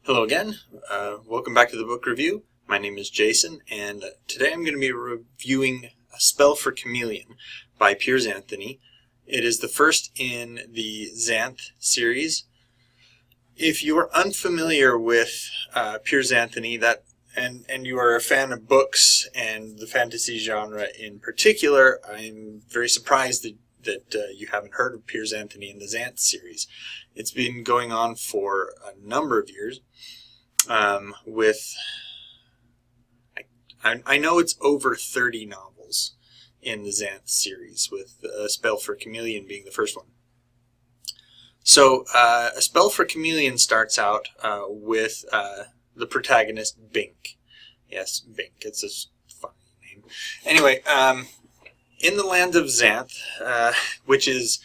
Hello again. Welcome back to the book review. My name is Jason, and today I'm going to be reviewing A Spell for Chameleon by Piers Anthony. It is the first in the Xanth series. If you are unfamiliar with Piers Anthony and you are a fan of books and the fantasy genre in particular, I'm very surprised that you haven't heard of Piers Anthony in the Xanth series. It's been going on for a number of years. I know it's over 30 novels in the Xanth series, with A Spell for Chameleon being the first one. So, A Spell for Chameleon starts out with the protagonist, Bink. Yes, Bink. It's a funny name. Anyway, in the land of Xanth, which is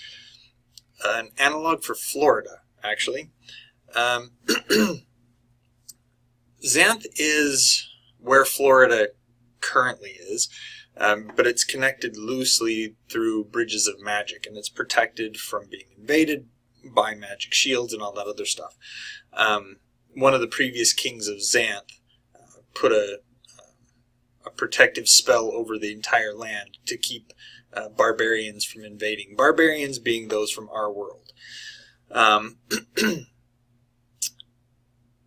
an analog for Florida, actually. Xanth is where Florida currently is, but it's connected loosely through bridges of magic, and it's protected from being invaded by magic shields and all that other stuff. One of the previous kings of Xanth put a protective spell over the entire land to keep barbarians from invading. Barbarians being those from our world.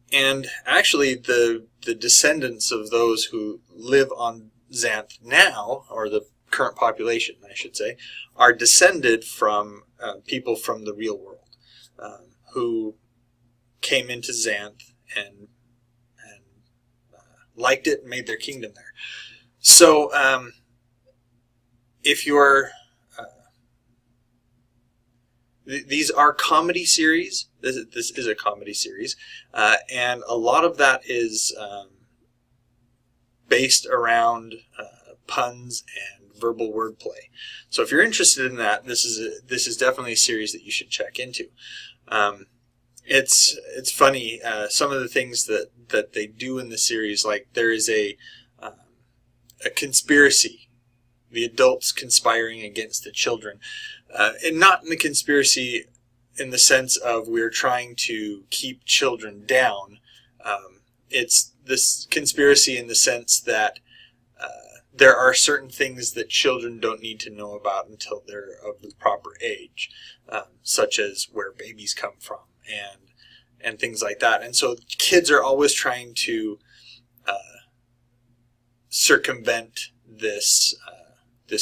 And actually, the descendants of those who live on Xanth now, or the current population, I should say, are descended from people from the real world who came into Xanth and liked it and made their kingdom there. So, if you're these are comedy series. This is a comedy series, and a lot of that is based around puns and verbal wordplay. So if you're interested in that, this is definitely a series that you should check into. It's funny, some of the things that they do in the series. Like, there is a conspiracy, the adults conspiring against the children. And not in the conspiracy in the sense of we're trying to keep children down. It's this conspiracy in the sense that there are certain things that children don't need to know about until they're of the proper age, such as where babies come from and things like that. And so kids are always trying to circumvent this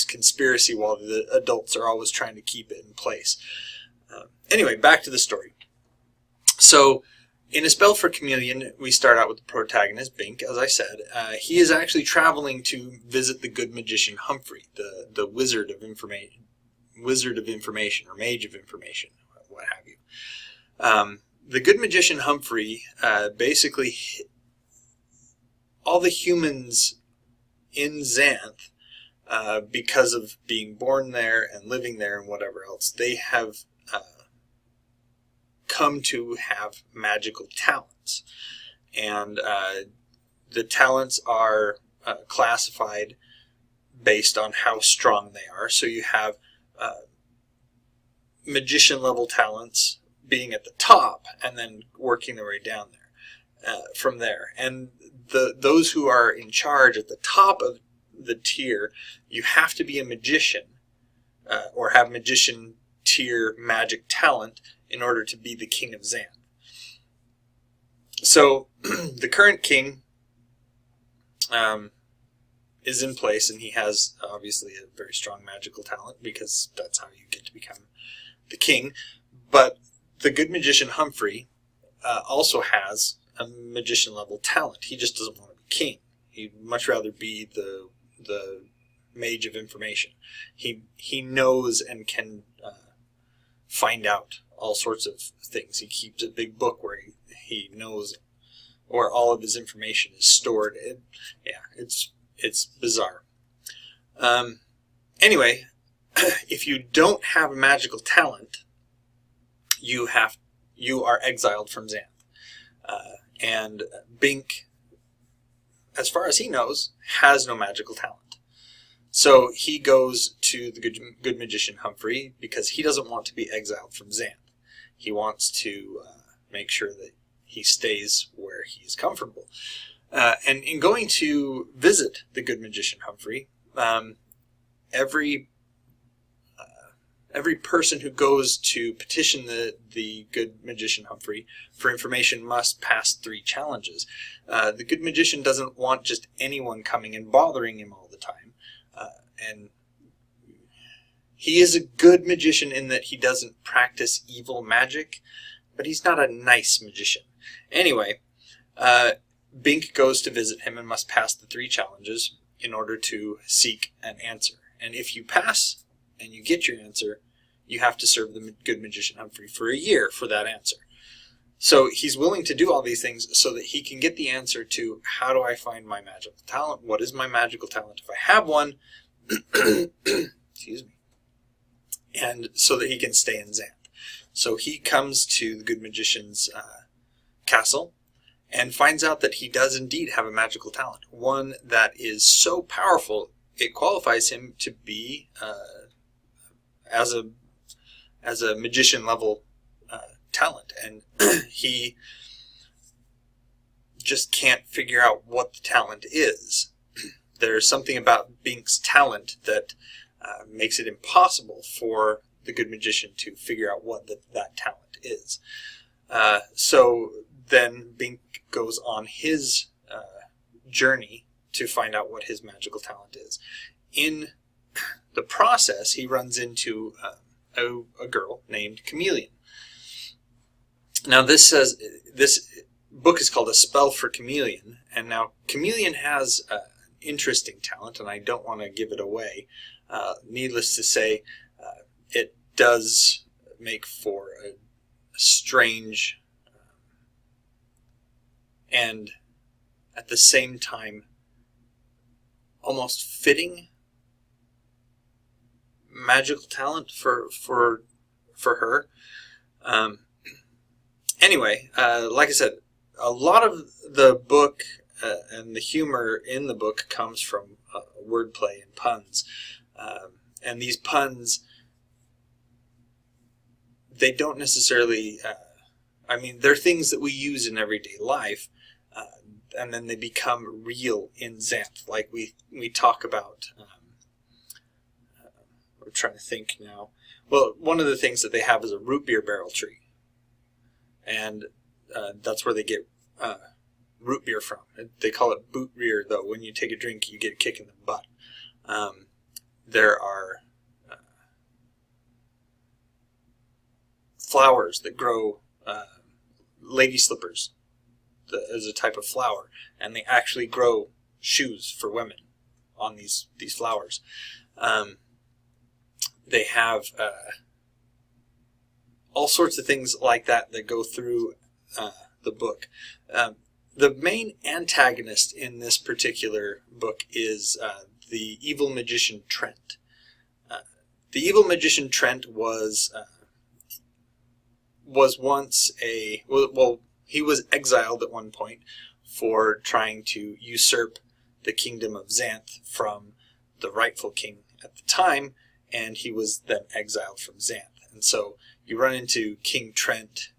conspiracy, while the adults are always trying to keep it in place. Anyway, back to the story. So, in A Spell for Chameleon, we start out with the protagonist, Bink, as I said. He is actually traveling to visit the good magician Humphrey, the wizard of information, or mage of information, what have you. The good magician Humphrey, basically, all the humans in Xanth, because of being born there and living there and whatever else, they have come to have magical talents. And the talents are classified based on how strong they are. So you have magician level talents being at the top and then working their way down there from there. And those who are in charge at the top of the tier, you have to be a magician or have magician tier magic talent in order to be the king of Xanth. So the current king is in place, and he has obviously a very strong magical talent, because that's how you get to become the king. But the good magician Humphrey also has a magician level talent. He just doesn't want to be king. He'd much rather be the mage of information. He knows and can find out all sorts of things. He keeps a big book where he knows where all of his information is stored. It's bizarre. Anyway, if you don't have a magical talent, you are exiled from Xanth. And Bink, as far as he knows, has no magical talent. So he goes to the good magician Humphrey because he doesn't want to be exiled from Xanth. He wants to make sure that he stays where he is comfortable. And in going to visit the good magician Humphrey, every person who goes to petition the good magician Humphrey for information must pass 3 challenges. The good magician doesn't want just anyone coming and bothering him all the time. And he is a good magician in that he doesn't practice evil magic, but he's not a nice magician. Anyway, Bink goes to visit him and must pass the 3 challenges in order to seek an answer. And if you pass and you get your answer, you have to serve the good magician Humphrey for a year for that answer. So he's willing to do all these things so that he can get the answer to, how do I find my magical talent? What is my magical talent if I have one? Excuse me. And so that he can stay in Xanth. So he comes to the good magician's castle and finds out that he does indeed have a magical talent. One that is so powerful, it qualifies him to be, as a magician level talent. And he just can't figure out what the talent is. There's something about Bink's talent that makes it impossible for the good magician to figure out what that talent is. So then Bink goes on his journey to find out what his magical talent is. In the process, he runs into a girl named Chameleon. Now this book is called A Spell for Chameleon, and now Chameleon has an interesting talent, and I don't want to give it away. Needless to say, it does make for a strange and at the same time almost fitting magical talent for her. Anyway, like I said, a lot of the book and the humor in the book comes from wordplay and puns. And these puns, they don't necessarily, they're things that we use in everyday life, and then they become real in Xanth, like we talk about. I'm trying to think now. Well, one of the things that they have is a root beer barrel tree. And that's where they get root beer from. They call it boot beer, though. When you take a drink, you get a kick in the butt. There are flowers that grow, lady slippers as a type of flower, and they actually grow shoes for women on these flowers. They have all sorts of things like that go through the book. The main antagonist in this particular book is the evil magician Trent. The evil magician Trent was once he was exiled at one point for trying to usurp the kingdom of Xanth from the rightful king at the time, and he was then exiled from Xanth. And so you run into King Trent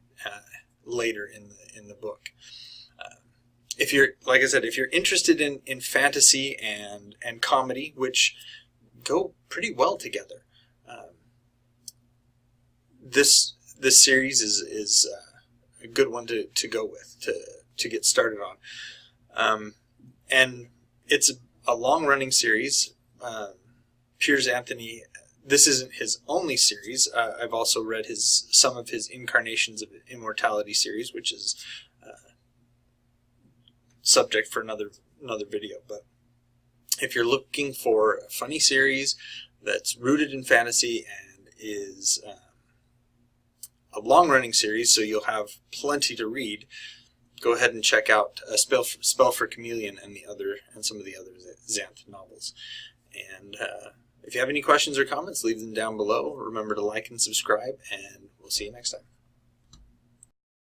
later in the book. If you're, like I said, if you're interested in fantasy and comedy, which go pretty well together, this series is a good one to go with to get started on. And it's a long-running series. Piers Anthony, this isn't his only series. I've also read some of his Incarnations of Immortality series, which is subject for another video. But if you're looking for a funny series that's rooted in fantasy and is a long-running series, so you'll have plenty to read, go ahead and check out A Spell for Chameleon and some of the other Xanth novels. And if you have any questions or comments, leave them down below. Remember to like and subscribe, and we'll see you next time.